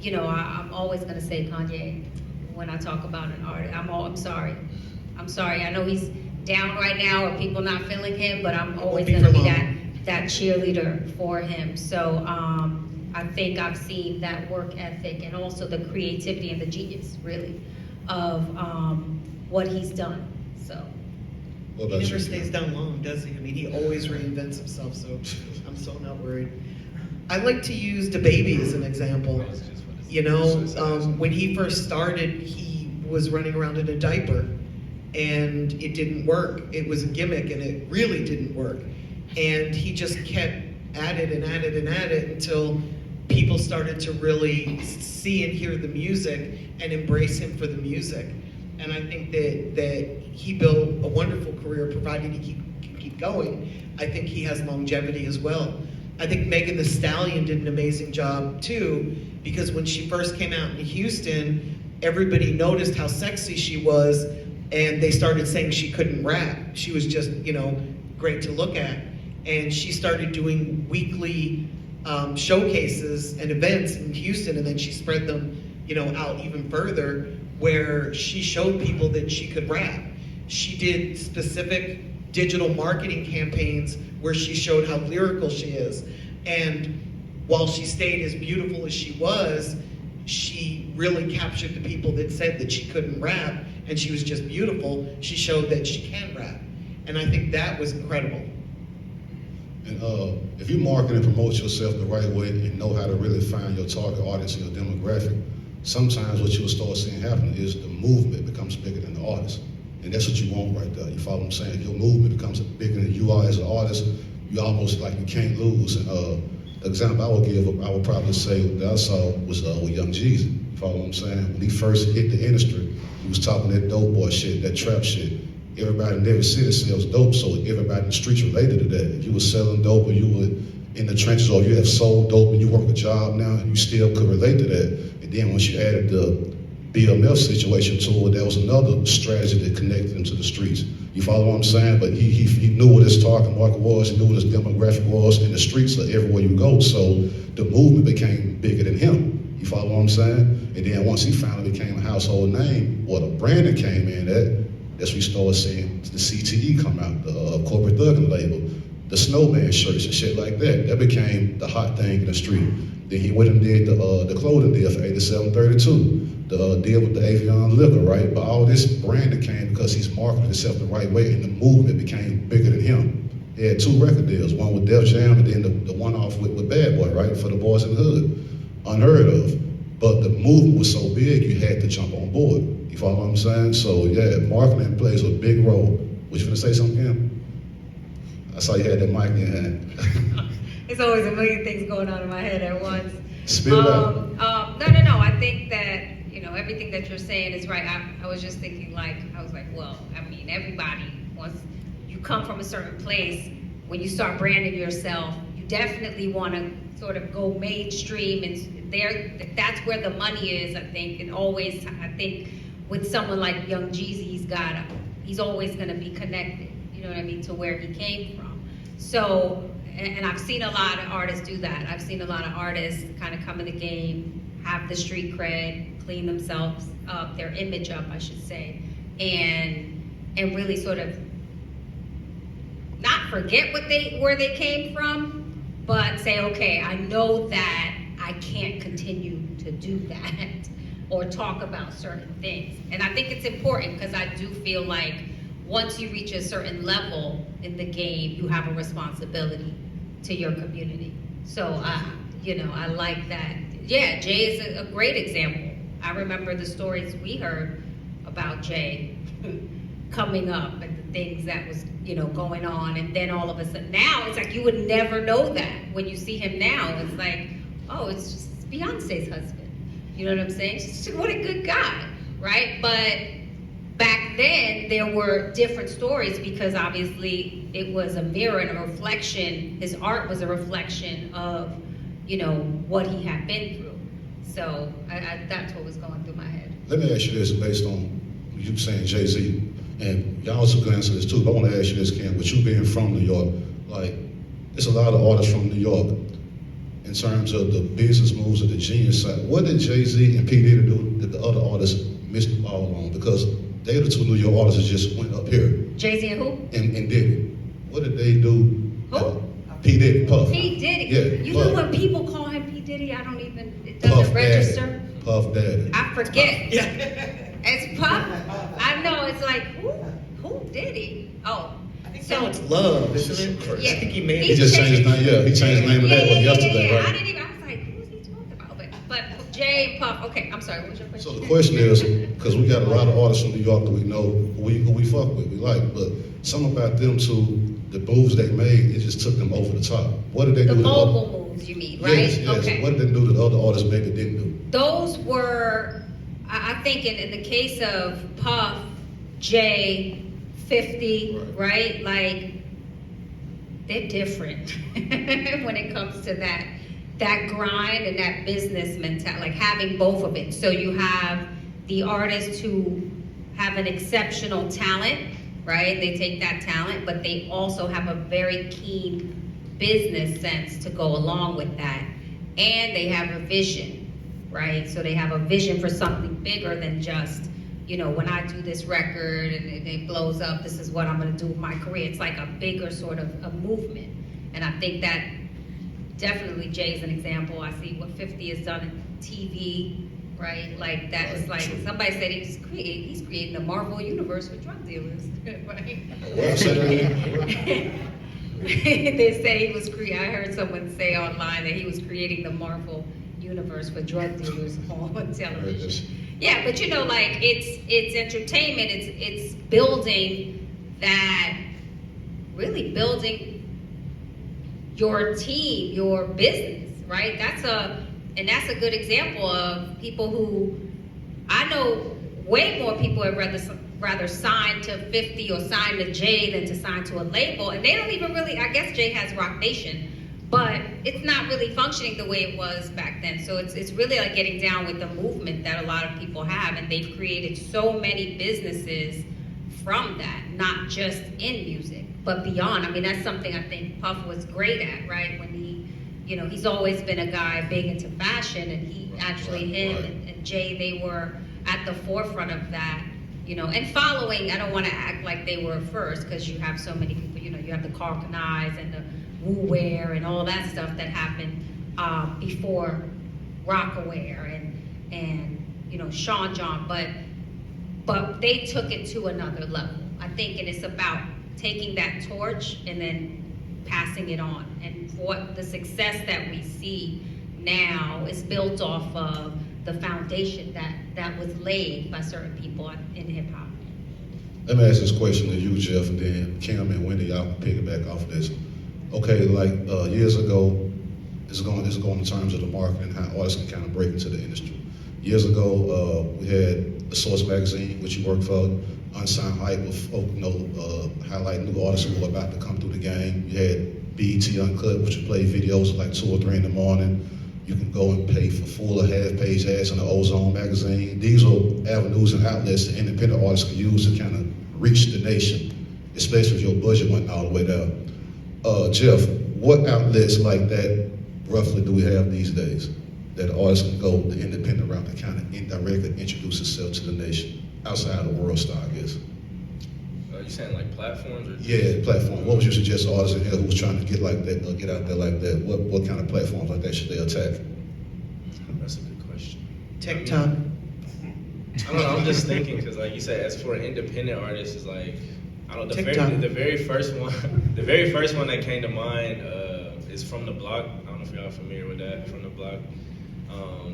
You know, I'm always gonna say Kanye when I talk about an artist. I'm sorry. I know he's down right now, or people not feeling him, but I'm always gonna be that cheerleader for him. So I think I've seen that work ethic and also the creativity and the genius, really, of what he's done. So. He never stays down long, does he? I mean, he always reinvents himself, so I'm so not worried. I like to use DaBaby as an example. You know, when he first started, he was running around in a diaper, and it didn't work. It was a gimmick, and it really didn't work. And he just kept at it and at it and at it until people started to really see and hear the music and embrace him for the music. And I think that he built a wonderful career, provided he can keep going. I think he has longevity as well. I think Megan Thee Stallion did an amazing job too, because when she first came out in Houston, everybody noticed how sexy she was, and they started saying she couldn't rap. She was just, you know, great to look at. And she started doing weekly showcases and events in Houston, and then she spread them, you know, out even further, where she showed people that she could rap. She did specific digital marketing campaigns where she showed how lyrical she is. And while she stayed as beautiful as she was, she really captured the people that said that she couldn't rap and she was just beautiful. She showed that she can rap. And I think that was incredible. And if you market and promote yourself the right way and know how to really find your target audience and your demographic, sometimes what you'll start seeing happen is the movement becomes bigger than the artist. And that's what you want right there. You follow what I'm saying? Your movement becomes bigger than you are as an artist. You almost like you can't lose. And the example I would give, I would probably say that I saw was with Young Jeezy. You follow what I'm saying? When he first hit the industry, he was talking that dope boy shit, that trap shit. Everybody in every city sells dope, so everybody in the streets related to that. If you were selling dope or you were in the trenches, or you have sold dope and you work a job now and you still could relate to that. And then once you added the BMF situation to it, there was another strategy that connected him to the streets. You follow what I'm saying? But he knew what his target market was, he knew what his demographic was, and the streets are everywhere you go. So the movement became bigger than him. You follow what I'm saying? And then once he finally became a household name, or the branding came in, that's when you started seeing the CTE come out, the corporate thugging label, the snowman shirts and shit like that. That became the hot thing in the street. Then he went and did the clothing deal for 8732, the deal with the Avion liquor, right? But all this branding came because he's marketed himself the right way, and the movement became bigger than him. He had 2 record deals, one with Def Jam and then the one off with Bad Boy, right? For the Boys in the Hood. Unheard of. But the movement was so big, you had to jump on board. You follow what I'm saying? So yeah, marketing plays a big role. Was you gonna say something, Kim? I saw you had that mic in your hand. There's always a million things going on in my head at once. Spit it out. No. I think that, everything that you're saying is right. I was just thinking well, everybody, once you come from a certain place, when you start branding yourself, you definitely want to sort of go mainstream, and that's where the money is, I think. And always, I think with someone like Young Jeezy, he's always going to be connected, to where he came from. So, and I've seen a lot of artists do that. I've seen a lot of artists kind of come in the game, have the street cred, clean themselves up, their image up, I should say, and really sort of not forget where they came from, but say, okay, I know that I can't continue to do that or talk about certain things. And I think it's important, because I do feel like once you reach a certain level in the game, you have a responsibility to your community. So, I like that. Yeah, Jay is a great example. I remember the stories we heard about Jay coming up and the things that was, going on. And then all of a sudden, now it's like you would never know that. When you see him now, it's like, oh, it's just Beyonce's husband. You know what I'm saying? What a good guy, right? But back then, there were different stories, because obviously it was a mirror and a reflection. His art was a reflection of, what he had been through. So that's what was going through my head. Let me ask you this, based on you saying Jay-Z, and y'all also can answer this too, but I want to ask you this, Ken, with you being from New York, like, there's a lot of artists from New York. In terms of the business moves of the genius side, what did Jay-Z and P. Diddy do that the other artists missed the ball on? Because they the 2 New York artists that just went up here. Jay-Z and who? And Diddy. What did they do? Who? P. Diddy, Puff. P. Diddy. Yeah, Know when people call him P. Diddy, it doesn't Puff register. Daddy. Puff Daddy. I forget. Yeah. It's Puff. I know, it's like, who Diddy? Oh. I think now it's Love, isn't it? Yeah. I think he made He it. just changed his name, he changed the name of that one yesterday, right? I didn't even, I was like, who's he talking about? But Jay and Puff, okay, I'm sorry, what was your question? So the question is, because we got a lot of artists from New York that we know, who we fuck with, we like, but something about them too, the moves they made, it just took them over the top. What did they The do? mobile moves, you mean, right? Yes. Okay. What did they do that other artists maybe didn't do? Those were, I think in the case of Puff, Jay, 50, right? Like, they're different when it comes to that grind and that business mentality, like having both of it. So you have the artists who have an exceptional talent, right? They take that talent, but they also have a very keen business sense to go along with that. And they have a vision, right? So they have a vision for something bigger than just, when I do this record and it blows up, this is what I'm gonna do with my career. It's like a bigger sort of a movement. And I think that definitely Jay's an example. I see what 50 has done in TV, right? Like that is like, somebody said he's creating a Marvel universe for drug dealers, right? They say he was I heard someone say online that he was creating the Marvel universe for drug dealers on television. Yeah, but like it's entertainment. It's building that, really building your team, your business, right? That's a good example of people who I know way more people would rather sign to 50 or sign to Jay than to sign to a label, and they don't even really. I guess Jay has Rock Nation, but it's not really functioning the way it was back then. So it's really like getting down with the movement that a lot of people have, and they've created so many businesses from that, not just in music, but beyond. I mean, that's something I think Puff was great at, right? When he, you know, he's always been a guy big into fashion, and he actually, him and Jay, they were at the forefront of that, you know, and following. I don't want to act like they were first, because you have so many people, you know, you have the Carlton Eyes and the Woo Wear and all that stuff that happened before Rockaware and you know, Sean John, but they took it to another level, I think, and it's about taking that torch and then passing it on. And what the success that we see now is built off of the foundation that was laid by certain people in hip hop. Let me ask this question to you, Jeff, and then Kim and Wendy, y'all can piggyback off of this. Okay, like years ago, this is going in terms of the market and how artists can kind of break into the industry. Years ago, we had the Source magazine, which you worked for, Unsigned Hype, with highlighting new artists who were about to come through the game. You had BET Uncut, which would play videos like 2 or 3 in the morning. You can go and pay for full or half-page ads in the Ozone magazine. These are avenues and outlets that independent artists can use to kind of reach the nation, especially if your budget went all the way down. Jeff, what outlets like that roughly do we have these days that artists can go the independent route to kind of indirectly introduce itself to the nation outside of World Star, I guess? You saying like platforms? Or Yeah, platform. What would you suggest to artists in here who was trying to get like that, get out there like that? What kind of platforms like that should they attack? That's a good question. TikTok. I don't know. I'm just thinking because, like you said, as for an independent artist, is like I don't know. The very first one that came to mind is From the Block. I don't know if y'all are familiar with that. From the Block.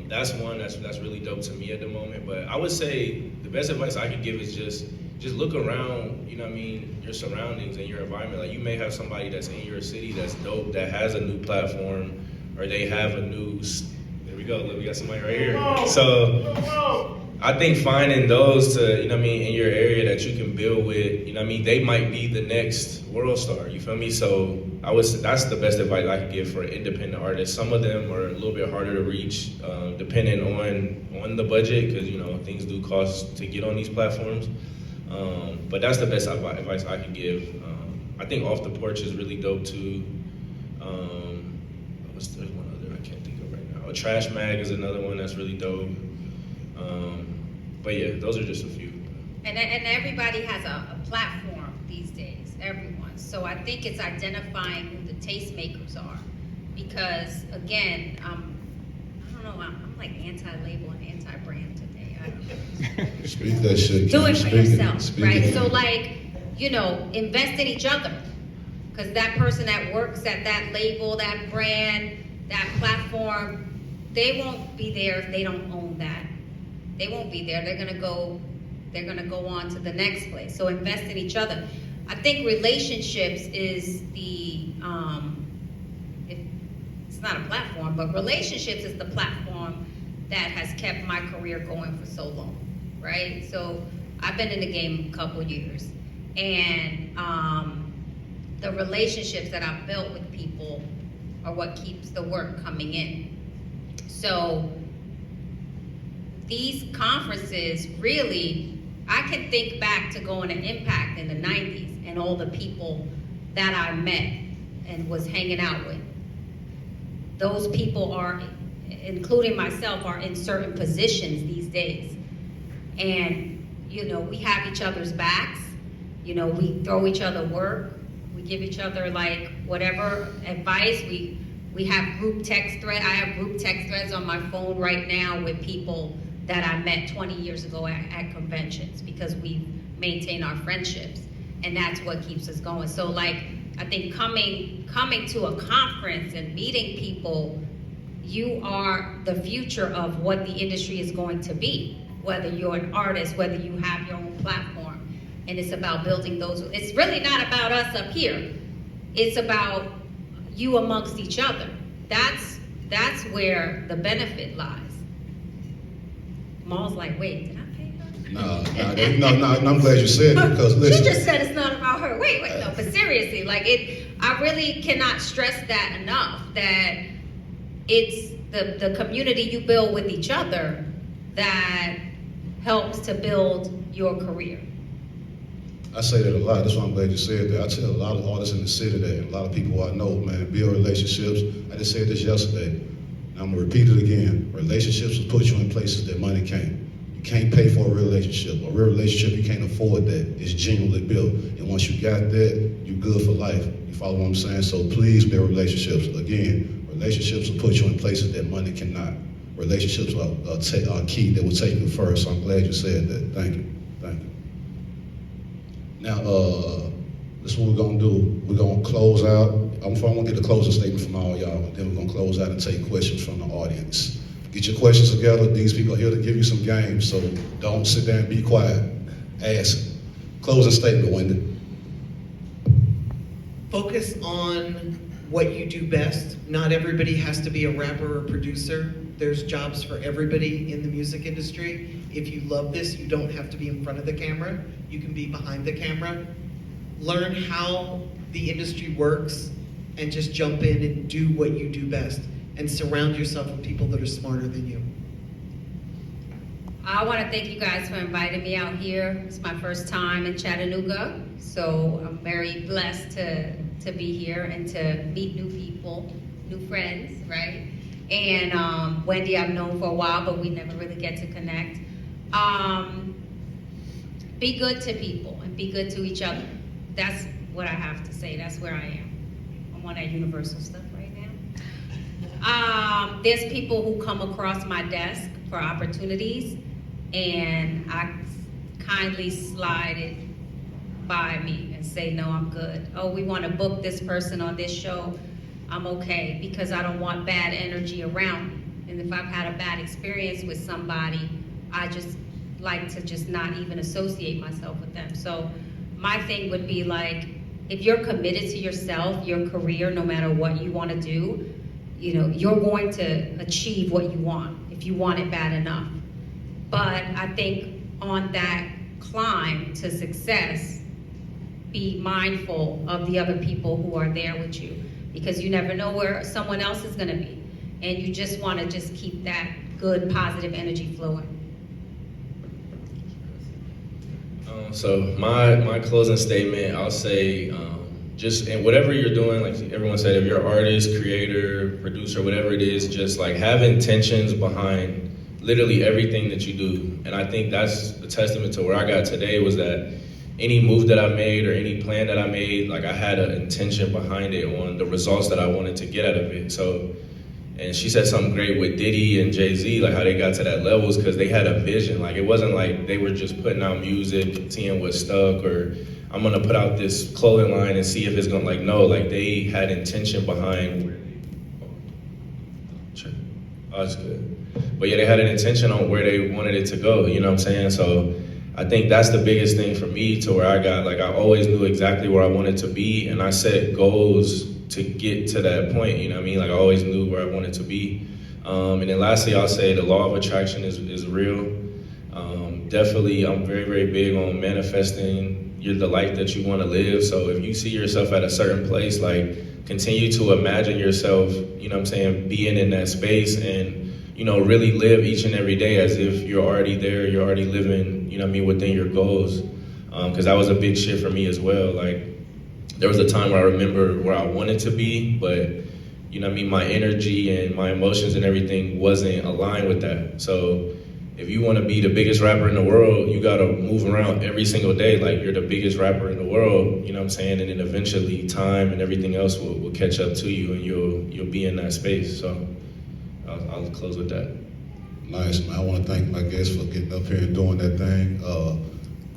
That's one that's really dope to me at the moment. But I would say the best advice I could give is just look around. You know what I mean? Your surroundings and your environment. Like you may have somebody that's in your city that's dope that has a new platform, or they have a new. There we go. Look, we got somebody right here. So. I think finding those to, you know what I mean, in your area that you can build with, you know what I mean, they might be the next world star, you feel me? So that's the best advice I could give for independent artists. Some of them are a little bit harder to reach, depending on the budget, because, you know, things do cost to get on these platforms. But that's the best advice I can give. I think Off the Porch is really dope too. There's one other I can't think of right now. Trash Mag is another one that's really dope. But yeah, those are just a few. And everybody has a platform these days, everyone. So I think it's identifying who the tastemakers are. Because again, I don't know, I'm like anti-label and anti-brand today. I don't know. Speak that shit. Do it for yourself, Speak right? it. So like, you know, invest in each other. Because that person that works at that label, that brand, that platform, they won't be there if they don't own that. They won't be there. They're gonna go on to the next place. So invest in each other. I think relationships is it's not a platform, but relationships is the platform that has kept my career going for so long, right? So I've been in the game a couple years, and the relationships that I've built with people are what keeps the work coming in. So these conferences, really, I can think back to going to Impact in the 90s and all the people that I met and was hanging out with. Those people are, including myself, are in certain positions these days. And, you know, we have each other's backs. You know, we throw each other work. We give each other, like, whatever advice. We have group text threads. I have group text threads on my phone right now with people that I met 20 years ago at conventions, because we maintain our friendships, and that's what keeps us going. So like, I think coming to a conference and meeting people, you are the future of what the industry is going to be, whether you're an artist, whether you have your own platform, and it's about building those. It's really not about us up here. It's about you amongst each other. That's where the benefit lies. Maal's like, wait, did I pay I'm glad you said it because She listen. just said it's not about her. Wait, no, but seriously, like I really cannot stress that enough, that it's the community you build with each other that helps to build your career. I say that a lot. That's why I'm glad you said that. I tell a lot of artists in the city that, and a lot of people I know, man, build relationships. I just said this yesterday, and I'm gonna repeat it again. Relationships will put you in places that money can't. You can't pay for a real relationship. A real relationship, you can't afford that. It's genuinely built. And once you got that, you're good for life. You follow what I'm saying? So please build relationships. Again, relationships will put you in places that money cannot. Relationships are key. That will take you first. So I'm glad you said that. Thank you. Thank you. Now, this is what we're gonna do. We're gonna close out. I'm gonna get a closing statement from all y'all, and then we're gonna close out and take questions from the audience. Get your questions together. These people are here to give you some game, so don't sit there and be quiet. Ask. Closing statement, Wendy. Focus on what you do best. Not everybody has to be a rapper or producer. There's jobs for everybody in the music industry. If you love this, you don't have to be in front of the camera. You can be behind the camera. Learn how the industry works and just jump in and do what you do best. And surround yourself with people that are smarter than you. I want to thank you guys for inviting me out here. It's my first time in Chattanooga, so I'm very blessed to be here and to meet new people, new friends, right? And Wendy I've known for a while, but we never really get to connect. Be good to people and be good to each other. That's what I have to say. That's where I am. I'm on that universal stuff right now. There's people who come across my desk for opportunities, and I kindly slide it by me and say, no, I'm good. Oh, we want to book this person on this show. I'm okay, because I don't want bad energy around me. And if I've had a bad experience with somebody, I just like to just not even associate myself with them. So my thing would be like, if you're committed to yourself, your career, no matter what you want to do, you know, you're going to achieve what you want if you want it bad enough. But I think on that climb to success, be mindful of the other people who are there with you, because you never know where someone else is going to be. And you just want to just keep that good, positive energy flowing. So my closing statement, I'll say, just in whatever you're doing, like everyone said, if you're an artist, creator, producer, whatever it is, just like have intentions behind literally everything that you do. And I think that's the testament to where I got today, was that any move that I made or any plan that I made, like I had an intention behind it on the results that I wanted to get out of it. So, and she said something great with Diddy and Jay-Z, like how they got to that levels because they had a vision. Like it wasn't like they were just putting out music, seeing what stuck, or I'm gonna put out this clothing line and see if it's gonna, like, no, like they had intention behind where they, oh, that's good. But yeah, they had an intention on where they wanted it to go, you know what I'm saying? So I think that's the biggest thing for me, to where I got, like, I always knew exactly where I wanted to be, and I set goals to get to that point, you know what I mean? Like I always knew where I wanted to be. And then lastly, I'll say the law of attraction is real. Definitely, I'm very, very big on manifesting the life that you want to live. So if you see yourself at a certain place, like continue to imagine yourself, you know what I'm saying, being in that space, and, you know, really live each and every day as if you're already there, you're already living, you know what I mean, within your goals. Because that was a big shift for me as well. Like, there was a time where I remember where I wanted to be, but, you know what I mean, my energy and my emotions and everything wasn't aligned with that. So if you want to be the biggest rapper in the world, you got to move around every single day like you're the biggest rapper in the world, you know what I'm saying? And then eventually time and everything else will catch up to you, and you'll be in that space. So I'll close with that. Nice, man. I want to thank my guests for getting up here and doing that thing.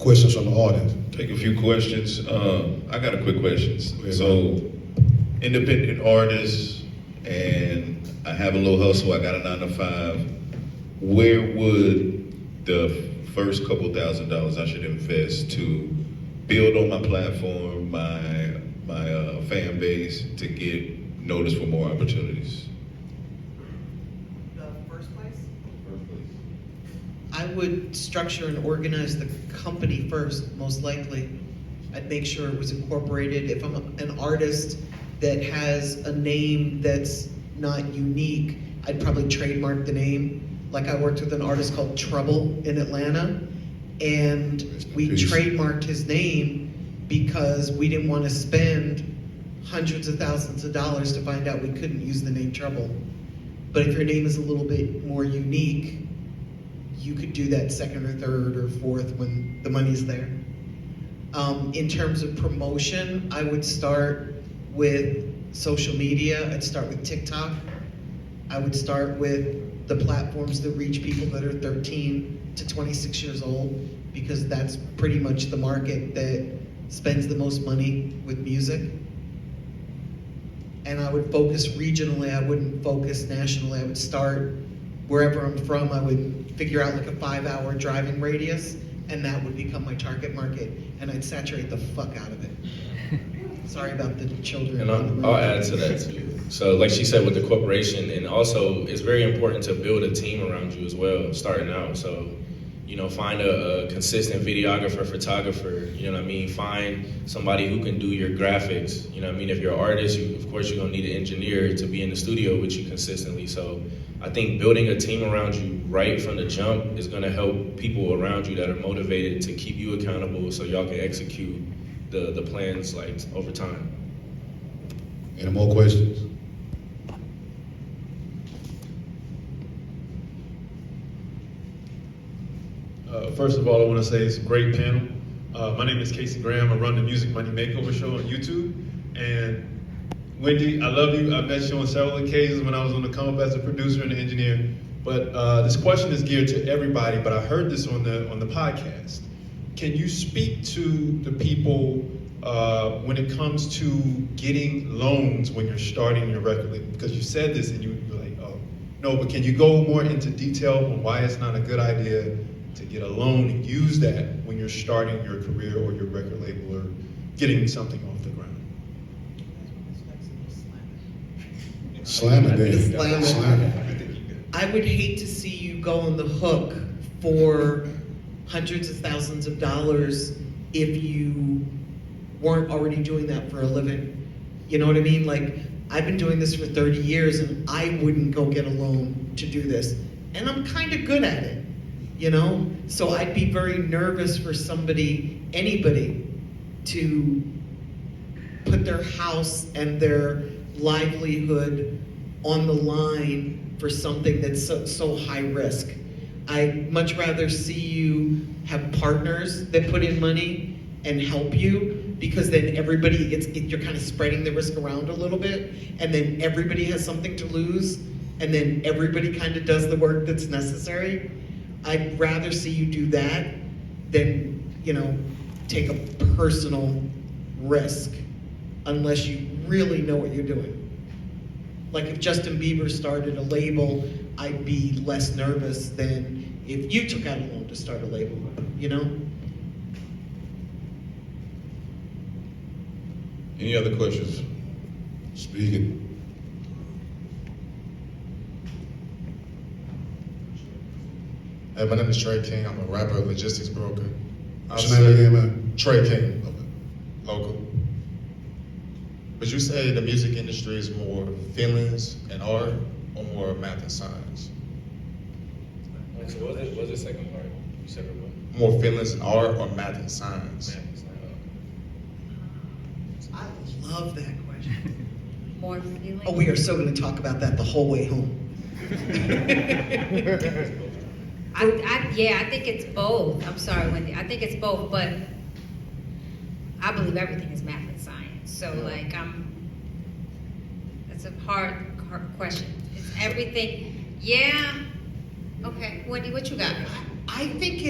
Questions from the audience? Take a few questions. I got a quick questions. Yeah, So, independent artist, and I have a little hustle. I got a 9 to 5. Where would the first couple $1,000s I should invest to build on my platform, my fan base, to get noticed for more opportunities? The first place? I would structure and organize the company first, most likely. I'd make sure it was incorporated. If I'm an artist that has a name that's not unique, I'd probably trademark the name. Like I worked with an artist called Trouble in Atlanta, and we trademarked his name because we didn't want to spend hundreds of thousands of dollars to find out we couldn't use the name Trouble. But if your name is a little bit more unique, you could do that second or third or fourth when the money's there. In terms of promotion, I would start with social media. I'd start with TikTok. I would start with the platforms that reach people that are 13 to 26 years old, because that's pretty much the market that spends the most money with music. And I would focus regionally. I wouldn't focus nationally. I would start wherever I'm from. I would figure out like a 5-hour driving radius, and that would become my target market, and I'd saturate the fuck out of it. Sorry about the children. And I'll add to that too. So like she said with the corporation, and also it's very important to build a team around you as well, starting out. So, you know, find a consistent videographer, photographer, you know what I mean? Find somebody who can do your graphics, you know what I mean? If you're an artist, of course you're gonna need an engineer to be in the studio with you consistently. So I think building a team around you right from the jump is gonna help people around you that are motivated to keep you accountable so y'all can execute the plans like over time. Any more questions? First of all, I want to say it's a great panel. My name is Casey Graham. I run the Music Money Makeover Show on YouTube. And Wendy, I love you. I met you on several occasions when I was on the come up as a producer and an engineer. But this question is geared to everybody, but I heard this on the podcast. Can you speak to the people when it comes to getting loans when you're starting your record label? Because you said this and you're like, oh, no, but can you go more into detail on why it's not a good idea to get a loan and use that when you're starting your career or your record label or getting something off the ground? Slam it, then. Slam it. Slam it. I would hate to see you go on the hook for hundreds of thousands of dollars if you weren't already doing that for a living. You know what I mean? Like, I've been doing this for 30 years and I wouldn't go get a loan to do this. And I'm kind of good at it, you know? So I'd be very nervous for somebody, anybody, to put their house and their livelihood on the line for something that's so high risk. I'd much rather see you have partners that put in money and help you, because then everybody, you're kind of spreading the risk around a little bit, and then everybody has something to lose, and then everybody kind of does the work that's necessary. I'd rather see you do that than, you know, take a personal risk, unless you really know what you're doing. Like if Justin Bieber started a label, I'd be less nervous than if you took out a loan to start a label, you know? Any other questions? Speaking. Hey, my name is Trey King. I'm a rapper, logistics broker. What's your name again, man? Trey King, Okay. local. Would you say the music industry is more feelings and art, or more math and science? So what was the second part? You said what? More feelings and art, or math and science? I love that question. More feeling. Oh, we are so gonna talk about that the whole way home. I think it's both. I'm sorry, Wendy. I think it's both, but I believe everything is math and science. So like, that's a hard question. It's everything. Yeah. Okay, Wendy, what you got? I think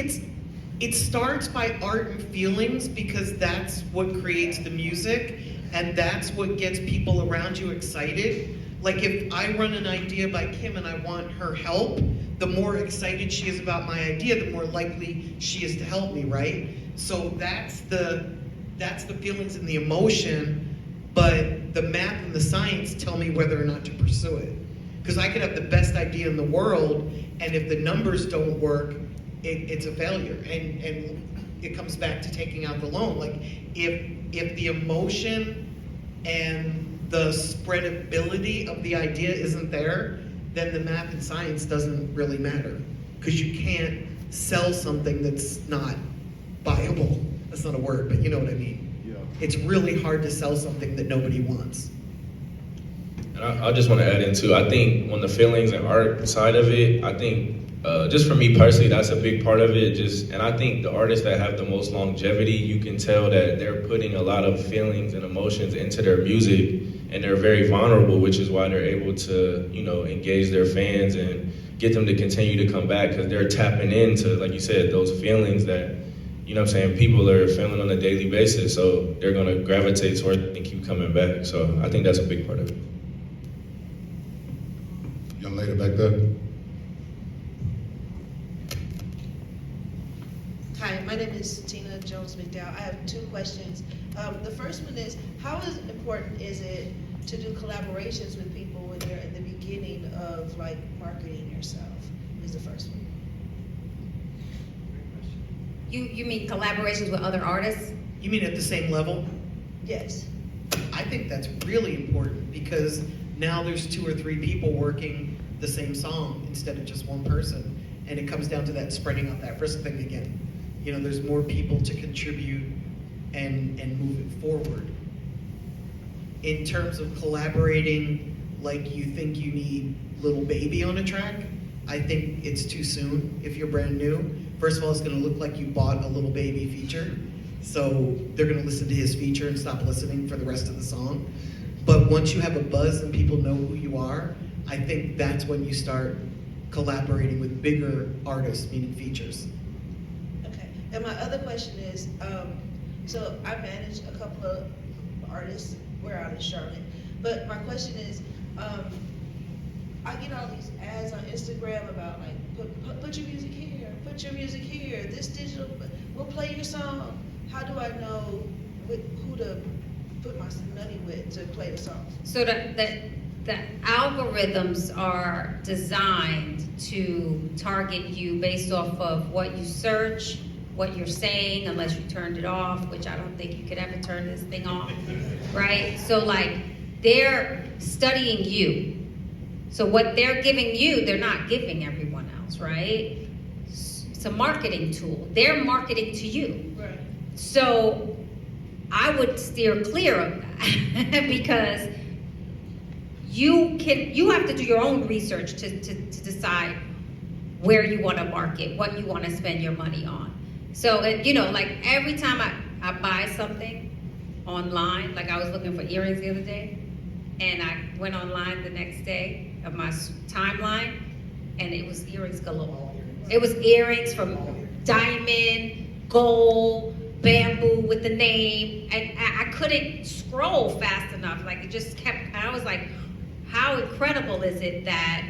it starts by art and feelings, because that's what creates the music, and that's what gets people around you excited. Like if I run an idea by Kim and I want her help, the more excited she is about my idea, the more likely she is to help me, right? So that's the feelings and the emotion, but the math and the science tell me whether or not to pursue it. Because I could have the best idea in the world, and if the numbers don't work, it's a failure. And it comes back to taking out the loan. Like, if the emotion and the spreadability of the idea isn't there, then the math and science doesn't really matter. Because you can't sell something that's not viable. That's not a word, but you know what I mean. Yeah. It's really hard to sell something that nobody wants. And I just want to add in too, I think on the feelings and art side of it, I think just for me personally, that's a big part of it. And I think the artists that have the most longevity, you can tell that they're putting a lot of feelings and emotions into their music, and they're very vulnerable, which is why they're able to, engage their fans and get them to continue to come back, because they're tapping into, like you said, those feelings that, people are feeling on a daily basis. So they're going to gravitate toward it and keep coming back. So I think that's a big part of it. Young lady back there. Hi, my name is Tina Jones McDowell. I have two questions. The first one is, how important is it to do collaborations with people when you're in the beginning of like marketing yourself? Is the first one. You mean collaborations with other artists? You mean at the same level? Yes. I think that's really important, because now there's 2 or 3 people working the same song instead of just one person. And it comes down to that spreading out that risk thing again. There's more people to contribute and move it forward. In terms of collaborating, like you think you need Lil Baby on a track, I think it's too soon if you're brand new. First of all, it's gonna look like you bought a Lil Baby feature. So they're gonna listen to his feature and stop listening for the rest of the song. But once you have a buzz and people know who you are, I think that's when you start collaborating with bigger artists, meaning features. Okay. And my other question is, so I manage a couple of artists. We're out in Charlotte. But my question is, I get all these ads on Instagram about like, put your music here, put your music here, this digital, we'll play your song. How do I know who to put my money with to play the song? So the algorithms are designed to target you based off of what you search, what you're saying, unless you turned it off, which I don't think you could ever turn this thing off, right? So like, they're studying you. So what they're giving you, they're not giving everyone else, right? It's a marketing tool. They're marketing to you. Right. So I would steer clear of that because you have to do your own research to decide where you want to market, what you want to spend your money on. So, like every time I buy something online, like I was looking for earrings the other day, and I went online the next day of my timeline, and it was earrings galore. It was earrings from diamond, gold, bamboo with the name, and I couldn't scroll fast enough. Like it just kept, I was like, how incredible is it that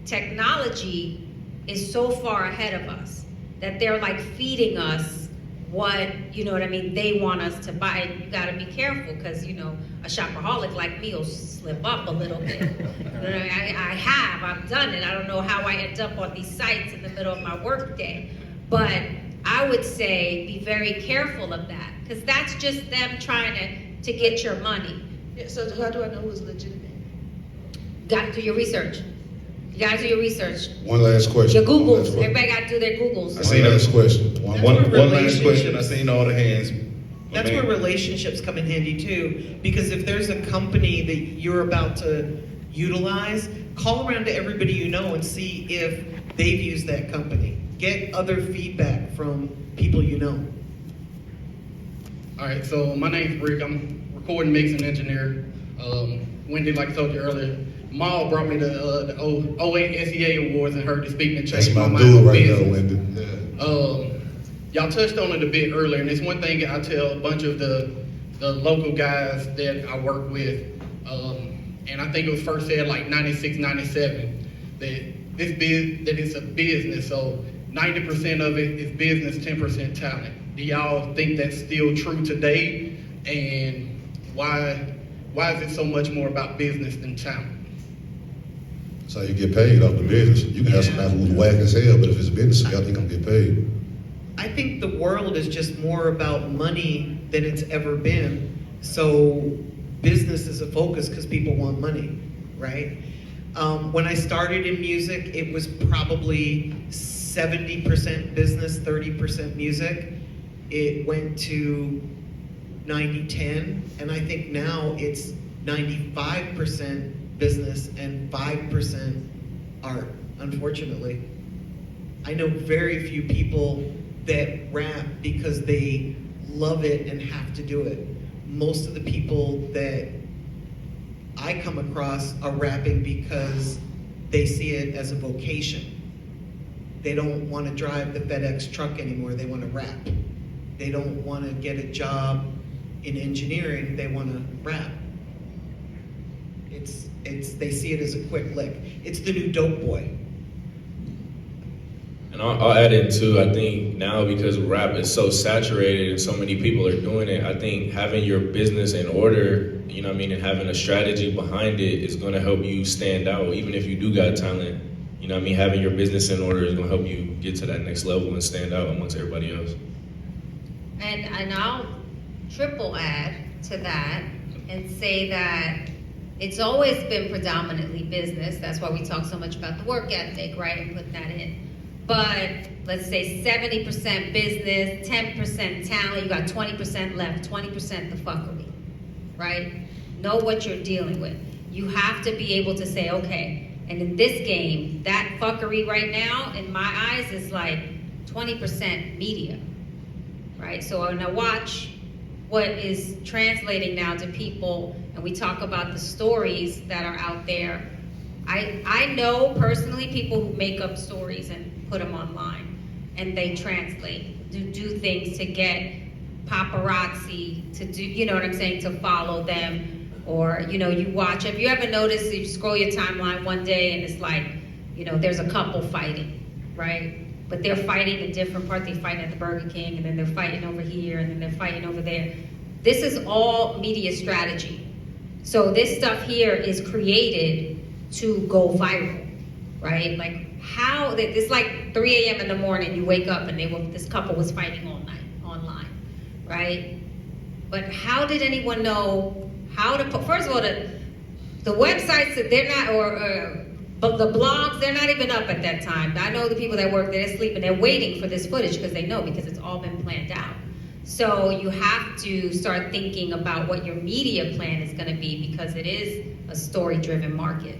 technology is so far ahead of us that they're like feeding us what, they want us to buy. And you gotta be careful because, a shopaholic like me will slip up a little bit. I've done it. I don't know how I end up on these sites in the middle of my work day. But I would say be very careful of that because that's just them trying to get your money. Yeah, so how do I know who's legitimate? Got to do your research. You gotta do your research. One last question. Your Googles. Everybody gotta do their Googles. One last question. That's One where last question. I seen all the hands. That's where relationships come in handy too, because if there's a company that you're about to utilize, call around to everybody you know and see if they've used that company. Get other feedback from people you know. All right, so my name's Rick. I'm recording, mixing engineer. Wendy, like I told you earlier, Maal brought me the 08 SEA Awards and heard the speaking and That's changed my my dude mind. right there, Wendy. Yeah. Y'all touched on it a bit earlier, and it's one thing I tell a bunch of the local guys that I work with, and I think it was first said like 96, 97, that it's a business, so 90% of it is business, 10% talent. Do y'all think that's still true today? And why is it so much more about business than talent? So you get paid off the business. You can have somebody who's whack as hell, but if it's business, y'all think I'm get paid. I think the world is just more about money than it's ever been. So business is a focus because people want money, right? When I started in music, it was probably 70% business, 30% music. It went to 90-10, and I think now it's 95% business and 5% art, unfortunately. I know very few people that rap because they love it and have to do it. Most of the people that I come across are rapping because they see it as a vocation. They don't want to drive the FedEx truck anymore, they want to rap. They don't want to get a job in engineering, they want to rap. They see it as a quick lick. It's the new dope boy. And I'll add in too, I think now because rap is so saturated and so many people are doing it, I think having your business in order, you know what I mean, and having a strategy behind it is gonna help you stand out. Even if you do got talent, you know what I mean, having your business in order is gonna help you get to that next level and stand out amongst everybody else. And I'll triple add to that and say that it's always been predominantly business. That's why we talk so much about the work ethic, right, and putting that in. But let's say 70% business, 10% talent, you got 20% left, 20% the fuckery, right? Know what you're dealing with. You have to be able to say, okay, and in this game, that fuckery right now, in my eyes, is like 20% media, right? So when I watch what is translating now to people, and we talk about the stories that are out there, I know personally people who make up stories and put them online, and they translate, do things to get paparazzi to do, you know what I'm saying, to follow them, or, you know, you watch, have you ever noticed, you scroll your timeline one day and it's like, you know, there's a couple fighting, right? But they're fighting in different parts. They fight at the Burger King, and then they're fighting over here, and then they're fighting over there. This is all media strategy. So this stuff here is created to go viral, right? Like how, it's like 3 a.m. in the morning, you wake up and this couple was fighting all night online, right? But how did anyone know how to put, first of all, the websites that they're not, but the blogs, they're not even up at that time. I know the people that work there, they're sleeping, they're waiting for this footage because they know, because it's all been planned out. So you have to start thinking about what your media plan is going to be, because it is a story-driven market.